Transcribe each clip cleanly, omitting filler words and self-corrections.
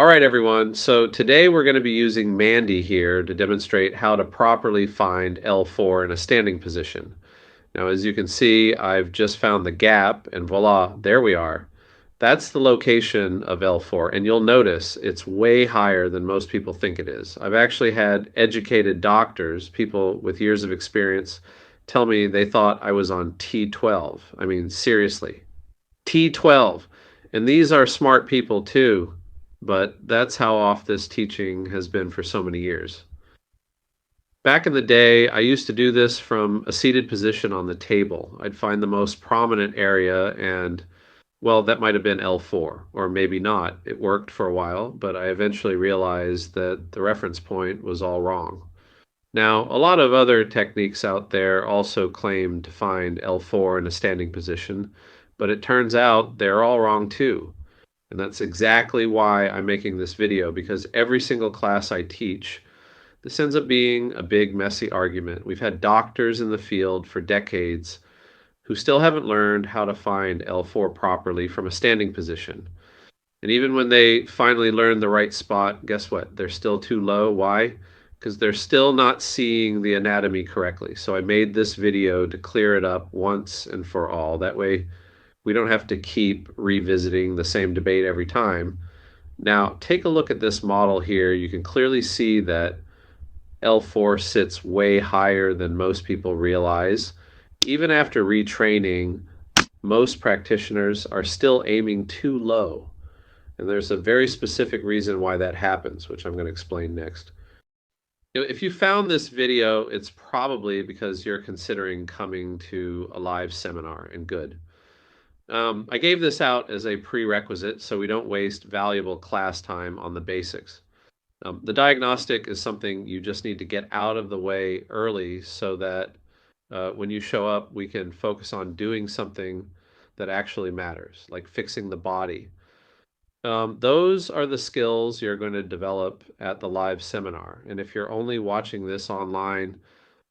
All right, everyone. So today we're going to be using Mandy here to demonstrate how to properly find L4 in a standing position. Now, as you can see, I've just found the gap and voila, there we are. That's the location of L4, and you'll notice it's way higher than most people think it is. I've actually had educated doctors, people with years of experience, tell me they thought I was on T12. I mean, seriously, T12. And these are smart people too, but that's how off this teaching has been for so many years. Back in the day, I used to do this from a seated position on the table. I'd find the most prominent area and, well, that might have been L4, or maybe not. It worked for a while, but I eventually realized that the reference point was all wrong. Now, a lot of other techniques out there also claim to find L4 in a standing position, but it turns out they're all wrong too. And that's exactly why I'm making this video, because every single class I teach, this ends up being a big, messy argument. We've had doctors in the field for decades who still haven't learned how to find L4 properly from a standing position. And even when they finally learn the right spot, guess what? They're still too low. Why? Because they're still not seeing the anatomy correctly. So I made this video to clear it up once and for all. That way we don't have to keep revisiting the same debate every time. Now, take a look at this model here. You can clearly see that L4 sits way higher than most people realize. Even after retraining, most practitioners are still aiming too low. And there's a very specific reason why that happens, which I'm going to explain next. If you found this video, it's probably because you're considering coming to a live seminar, and good. I gave this out as a prerequisite so we don't waste valuable class time on the basics. The diagnostic is something you just need to get out of the way early so that when you show up, we can focus on doing something that actually matters, like fixing the body. Those are the skills you're going to develop at the live seminar. And if you're only watching this online,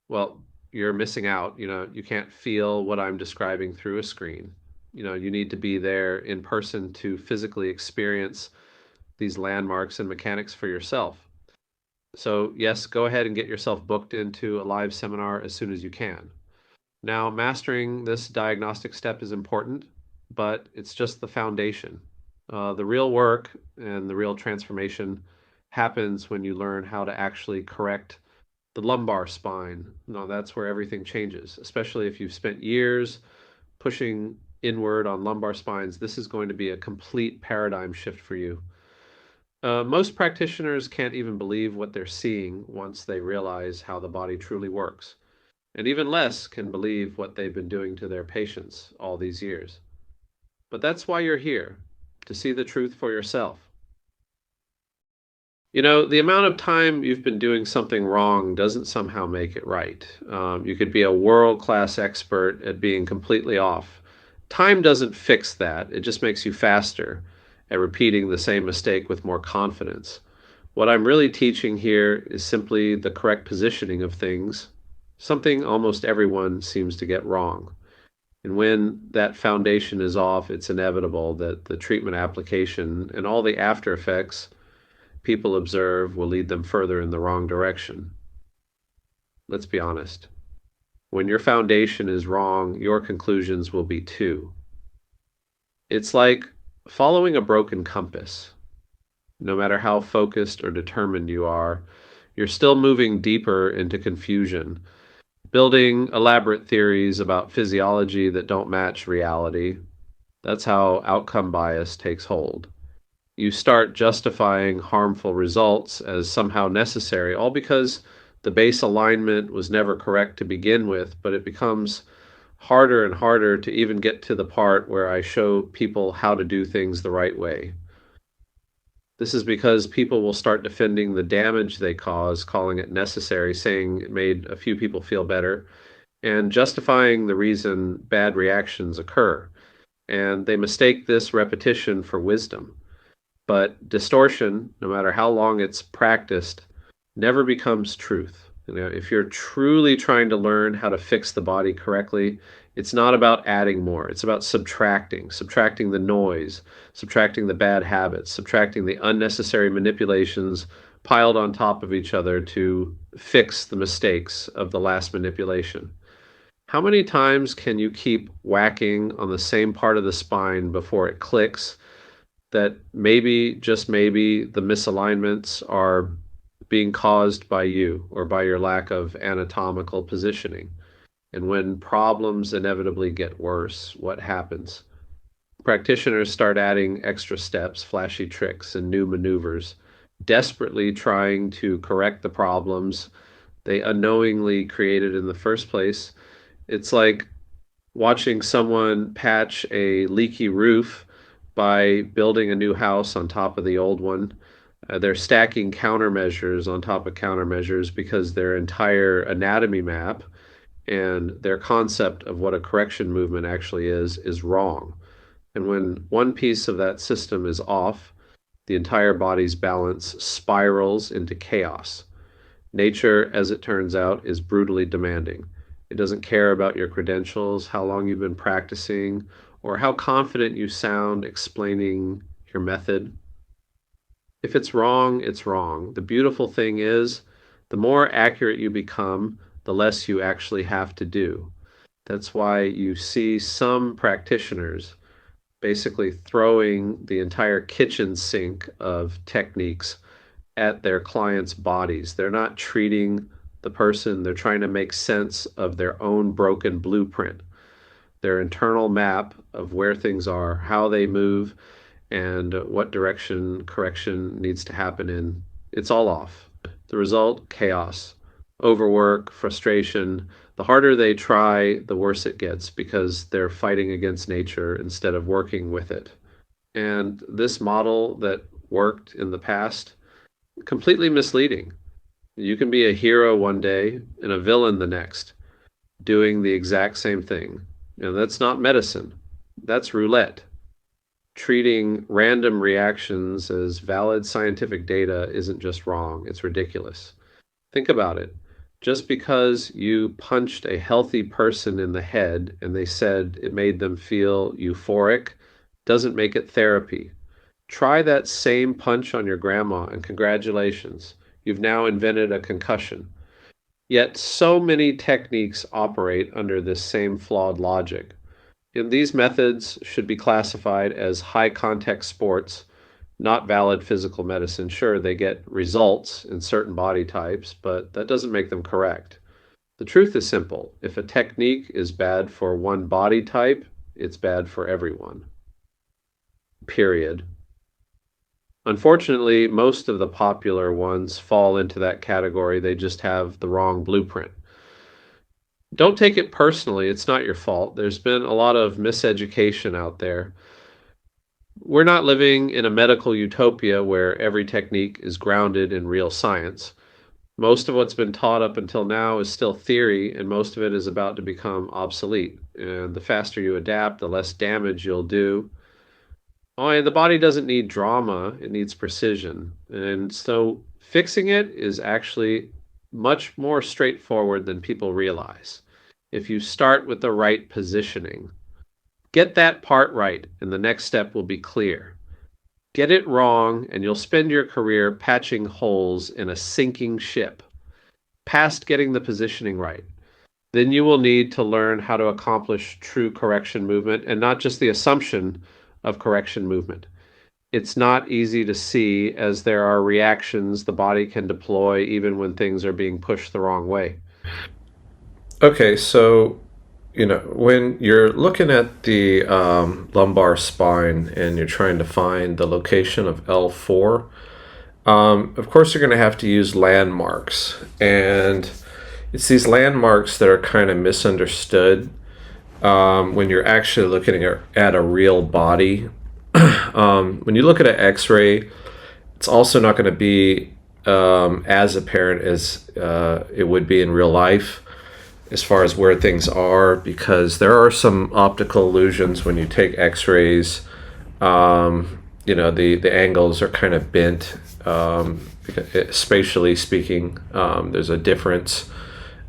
well, you're missing out. You can't feel what I'm describing through a screen. You need to be there in person to physically experience these landmarks and mechanics for yourself. So yes, go ahead and get yourself booked into a live seminar as soon as you can. Now, mastering this diagnostic step is important, but it's just the foundation. The real work and the real transformation happens when you learn how to actually correct the lumbar spine. No, that's where everything changes, especially if you've spent years pushing inward on lumbar spines. This is going to be a complete paradigm shift for you. Most practitioners can't even believe what they're seeing once they realize how the body truly works. And even less can believe what they've been doing to their patients all these years. But that's why you're here, to see the truth for yourself. The amount of time you've been doing something wrong doesn't somehow make it right. You could be a world-class expert at being completely off. Time doesn't fix that. It just makes you faster at repeating the same mistake with more confidence. What I'm really teaching here is simply the correct positioning of things, something almost everyone seems to get wrong. And when that foundation is off, it's inevitable that the treatment application and all the after effects people observe will lead them further in the wrong direction. Let's be honest. When your foundation is wrong, your conclusions will be too. It's like following a broken compass. No matter how focused or determined you are, you're still moving deeper into confusion, building elaborate theories about physiology that don't match reality. That's how outcome bias takes hold. You start justifying harmful results as somehow necessary, all because the base alignment was never correct to begin with, but it becomes harder and harder to even get to the part where I show people how to do things the right way. This is because people will start defending the damage they cause, calling it necessary, saying it made a few people feel better, and justifying the reason bad reactions occur. And they mistake this repetition for wisdom. But distortion, no matter how long it's practiced, never becomes truth. If you're truly trying to learn how to fix the body correctly, It's not about adding more. It's about subtracting the noise, subtracting the bad habits, subtracting the unnecessary manipulations piled on top of each other to fix the mistakes of the last manipulation. How many times can you keep whacking on the same part of the spine before it clicks that maybe, just maybe, the misalignments are being caused by you or by your lack of anatomical positioning? And when problems inevitably get worse, what happens? Practitioners start adding extra steps, flashy tricks, and new maneuvers, desperately trying to correct the problems they unknowingly created in the first place. It's like watching someone patch a leaky roof by building a new house on top of the old one. They're stacking countermeasures on top of countermeasures because their entire anatomy map and their concept of what a correction movement actually is wrong. And when one piece of that system is off, the entire body's balance spirals into chaos. Nature, as it turns out, is brutally demanding. It doesn't care about your credentials, how long you've been practicing, or how confident you sound explaining your method. If it's wrong, it's wrong. The beautiful thing is, the more accurate you become, the less you actually have to do. That's why you see some practitioners basically throwing the entire kitchen sink of techniques at their clients' bodies. They're not treating the person, they're trying to make sense of their own broken blueprint, their internal map of where things are, how they move, and what direction correction needs to happen in. It's all off. The result, chaos, overwork, frustration. The harder they try, the worse it gets because they're fighting against nature instead of working with it. And this model that worked in the past, completely misleading. You can be a hero one day and a villain the next, doing the exact same thing. And that's not medicine, that's roulette. Treating random reactions as valid scientific data isn't just wrong, it's ridiculous. Think about it. Just because you punched a healthy person in the head and they said it made them feel euphoric doesn't make it therapy. Try that same punch on your grandma, and congratulations, you've now invented a concussion. Yet so many techniques operate under this same flawed logic. And these methods should be classified as high context sports, not valid physical medicine. Sure, they get results in certain body types, but that doesn't make them correct. The truth is simple. If a technique is bad for one body type, it's bad for everyone. Period. Unfortunately, most of the popular ones fall into that category. They just have the wrong blueprint. Don't take it personally. It's not your fault. There's been a lot of miseducation out there. We're not living in a medical utopia where every technique is grounded in real science. Most of what's been taught up until now is still theory, and most of it is about to become obsolete. And the faster you adapt, the less damage you'll do. Oh, and the body doesn't need drama, it needs precision. And so fixing it is actually much more straightforward than people realize. If you start with the right positioning, get that part right, and the next step will be clear. Get it wrong, and you'll spend your career patching holes in a sinking ship. Past getting the positioning right, then you will need to learn how to accomplish true correction movement and not just the assumption of correction movement. It's not easy to see as there are reactions the body can deploy even when things are being pushed the wrong way. Okay, so when you're looking at the lumbar spine and you're trying to find the location of L4, of course you're going to have to use landmarks, and it's these landmarks that are kind of misunderstood when you're actually looking at a real body. When you look at an X-ray, it's also not going to be as apparent as it would be in real life as far as where things are, because there are some optical illusions when you take X-rays. The angles are kind of bent, spatially speaking. There's a difference,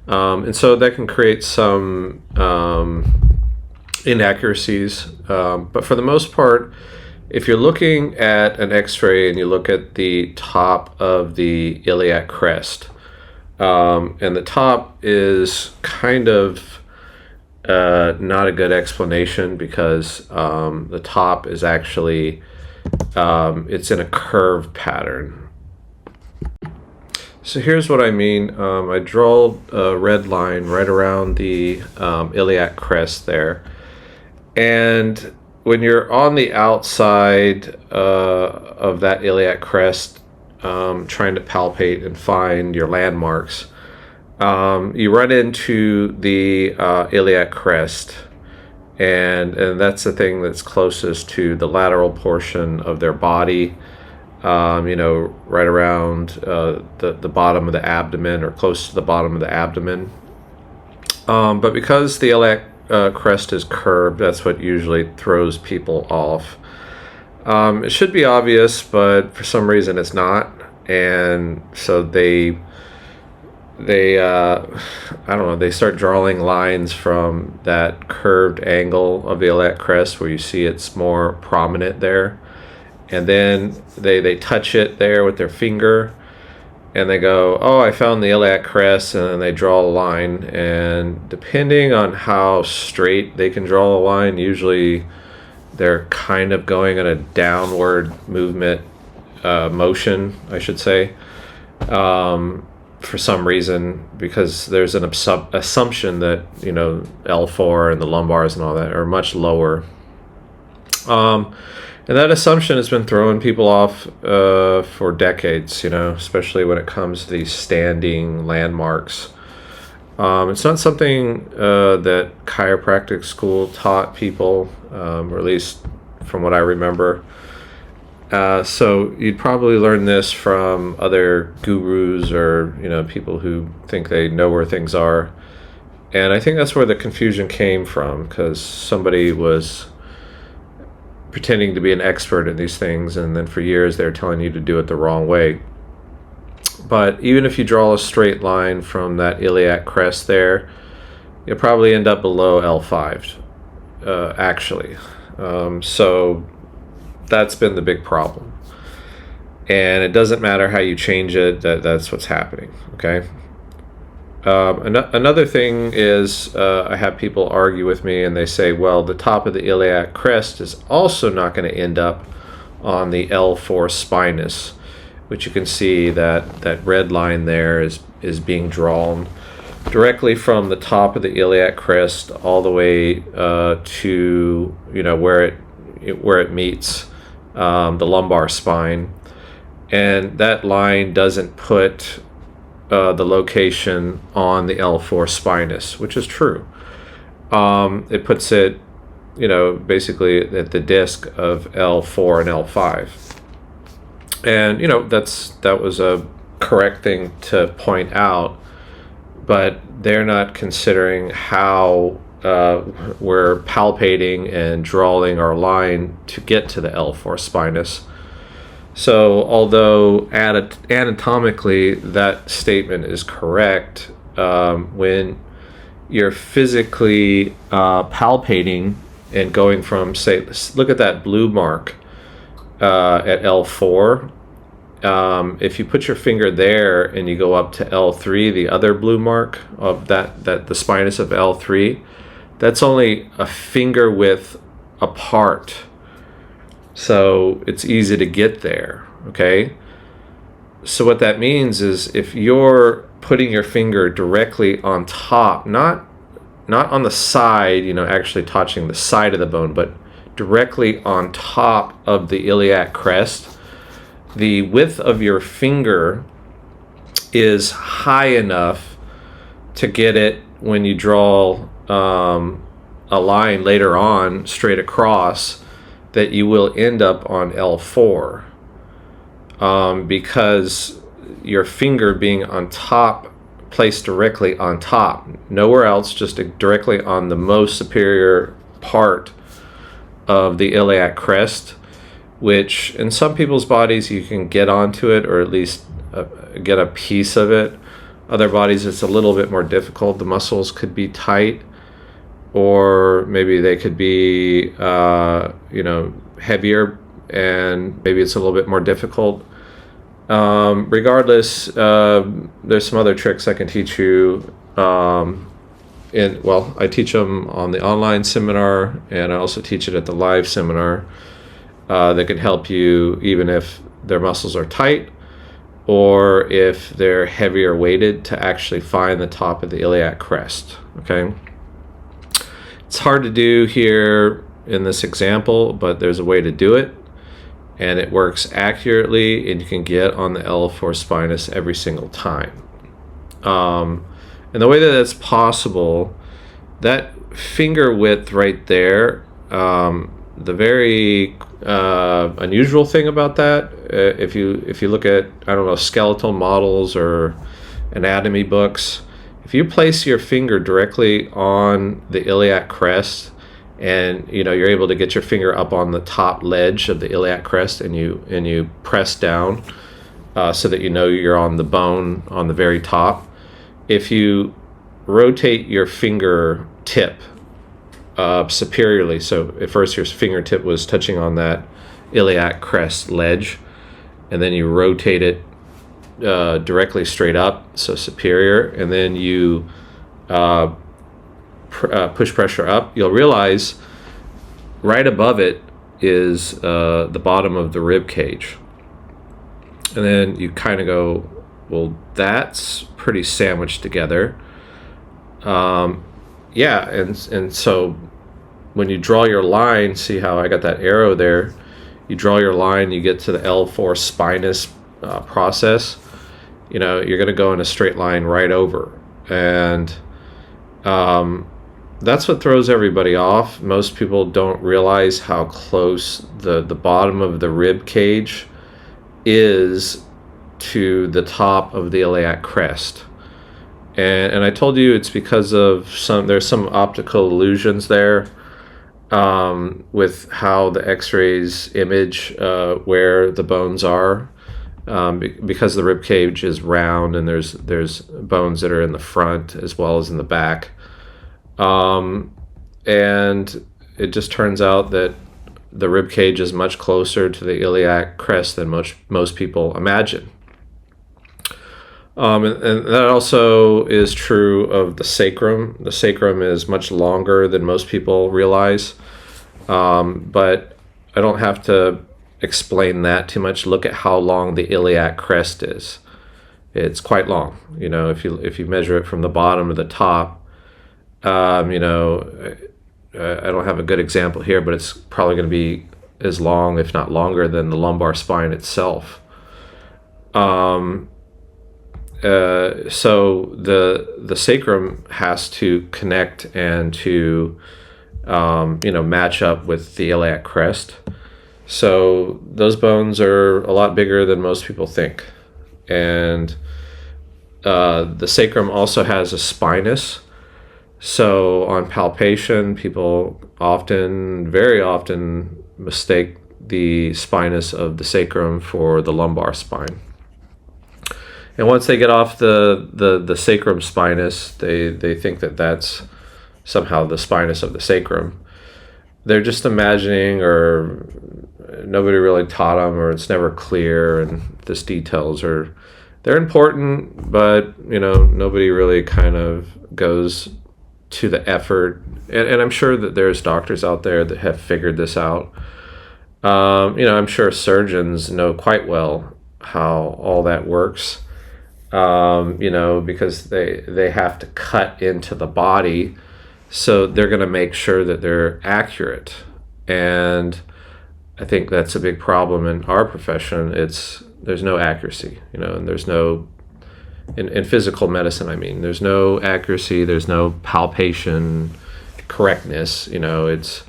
and so that can create some inaccuracies. But for the most part, if you're looking at an x-ray and you look at the top of the iliac crest, and the top is kind of not a good explanation because the top is actually it's in a curve pattern. So here's what I mean. I draw a red line right around the iliac crest there. And when you're on the outside of that iliac crest, trying to palpate and find your landmarks, you run into the iliac crest. And that's the thing that's closest to the lateral portion of their body. Right around the bottom of the abdomen or close to the bottom of the abdomen. But because the iliac crest is curved, that's what usually throws people off. It should be obvious, but for some reason it's not. And so they I don't know, they start drawing lines from that curved angle of the iliac crest where you see it's more prominent there. And then they touch it there with their finger and they go, oh, I found the iliac crest, and then they draw a line. And depending on how straight they can draw a line, usually they're kind of going in a downward motion, I should say, for some reason, because there's an assumption that, L4 and the lumbars and all that are much lower. And that assumption has been throwing people off for decades, especially when it comes to these standing landmarks. It's not something that chiropractic school taught people, or at least from what I remember. So you'd probably learn this from other gurus or, people who think they know where things are. And I think that's where the confusion came from, because somebody was pretending to be an expert in these things, and then for years they're telling you to do it the wrong way. But even if you draw a straight line from that iliac crest there, you'll probably end up below L5, actually. So that's been the big problem. And it doesn't matter how you change it, that's what's happening, okay? Another thing is I have people argue with me and they say, well, the top of the iliac crest is also not going to end up on the L4 spinous, which you can see that red line there is being drawn directly from the top of the iliac crest all the way to where it meets the lumbar spine, and that line doesn't put the location on the L4 spinous, which is true. It puts it, basically at the disc of L4 and L5. And, that was a correct thing to point out, but they're not considering how we're palpating and drawing our line to get to the L4 spinous. So although anatomically that statement is correct, when you're physically palpating and going from, say, look at that blue mark at L4. If you put your finger there and you go up to L3, the other blue mark of that the spinous of L3, that's only a finger width apart. So it's easy to get there, okay? So what that means is if you're putting your finger directly on top, not on the side, actually touching the side of the bone, but directly on top of the iliac crest, the width of your finger is high enough to get it when you draw a line later on straight across, that you will end up on L4, because your finger being on top, placed directly on top, nowhere else, just directly on the most superior part of the iliac crest, which in some people's bodies you can get onto it, or at least get a piece of it. Other bodies it's a little bit more difficult. The muscles could be tight, or maybe they could be, heavier, and maybe it's a little bit more difficult. Regardless, there's some other tricks I can teach you. I teach them on the online seminar, and I also teach it at the live seminar. That can help you even if their muscles are tight, or if they're heavier weighted, to actually find the top of the iliac crest. Okay, it's hard to do here in this example, but there's a way to do it, and it works accurately, and you can get on the L4 spinous every single time. And the way that that's possible, that finger width right there, the very unusual thing about that, if you look at, I don't know, skeletal models or anatomy books, if you place your finger directly on the iliac crest, and you're able to get your finger up on the top ledge of the iliac crest, and you press down, so that you're on the bone on the very top. If you rotate your finger tip superiorly, so at first your fingertip was touching on that iliac crest ledge, and then you rotate it directly straight up, so superior, and then you push pressure up, you'll realize right above it is the bottom of the rib cage. And then you kind of go, well, that's pretty sandwiched together. And so when you draw your line, see how I got that arrow there? You draw your line, you get to the L4 spinous process. You're going to go in a straight line right over. And that's what throws everybody off. Most people don't realize how close the bottom of the rib cage is to the top of the iliac crest. And I told you it's because of there's some optical illusions there, with how the x-rays image where the bones are, because the rib cage is round, and there's bones that are in the front as well as in the back. And it just turns out that the rib cage is much closer to the iliac crest than most people imagine. And that also is true of the sacrum. The sacrum is much longer than most people realize, but I don't have to explain that too much. Look at how long the iliac crest is. It's quite long. If you measure it from the bottom to the top, I don't have a good example here, but it's probably going to be as long, if not longer, than the lumbar spine itself. So the sacrum has to connect and to match up with the iliac crest. So those bones are a lot bigger than most people think. And the sacrum also has a spinous. So on palpation, people very often mistake the spinous of the sacrum for the lumbar spine. And once they get off the sacrum spinous, they think that that's somehow the spinous of the sacrum. They're just imagining, or nobody really taught them, or it's never clear, and these details they're important, but nobody really kind of goes to the effort. And I'm sure that there's doctors out there that have figured this out. I'm sure surgeons know quite well how all that works. Because they have to cut into the body, so they're going to make sure that they're accurate. And I think that's a big problem in our profession. There's no accuracy, and there's no, in physical medicine, there's no accuracy, there's no palpation correctness. It's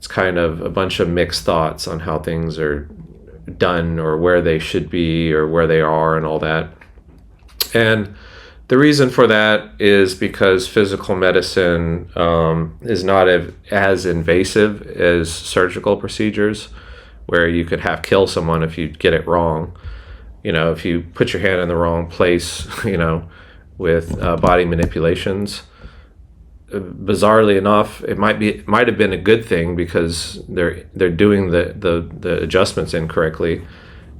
kind of a bunch of mixed thoughts on how things are done, or where they should be, or where they are, and all that. And the reason for that is because physical medicine is not as invasive as surgical procedures, where you could kill someone if you get it wrong. If you put your hand in the wrong place, with body manipulations, bizarrely enough, it might have been a good thing because they're doing the adjustments incorrectly,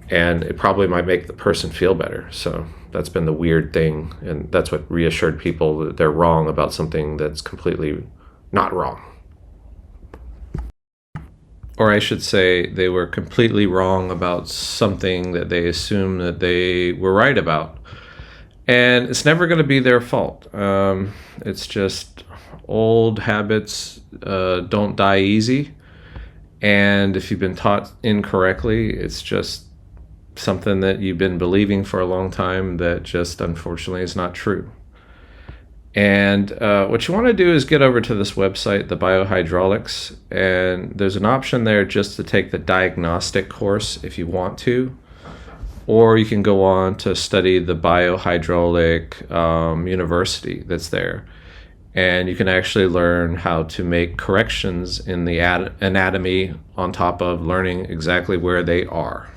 and it probably might make the person feel better. So that's been the weird thing, and that's what reassured people that they're wrong about something that's completely not wrong. Or I should say, they were completely wrong about something that they assumed that they were right about. And it's never going to be their fault. It's just old habits don't die easy. And if you've been taught incorrectly, it's just something that you've been believing for a long time that just unfortunately is not true. And what you want to do is get over to this website, the Biohydraulics, and there's an option there just to take the diagnostic course if you want to, or you can go on to study the Biohydraulic University that's there. And you can actually learn how to make corrections in the anatomy on top of learning exactly where they are.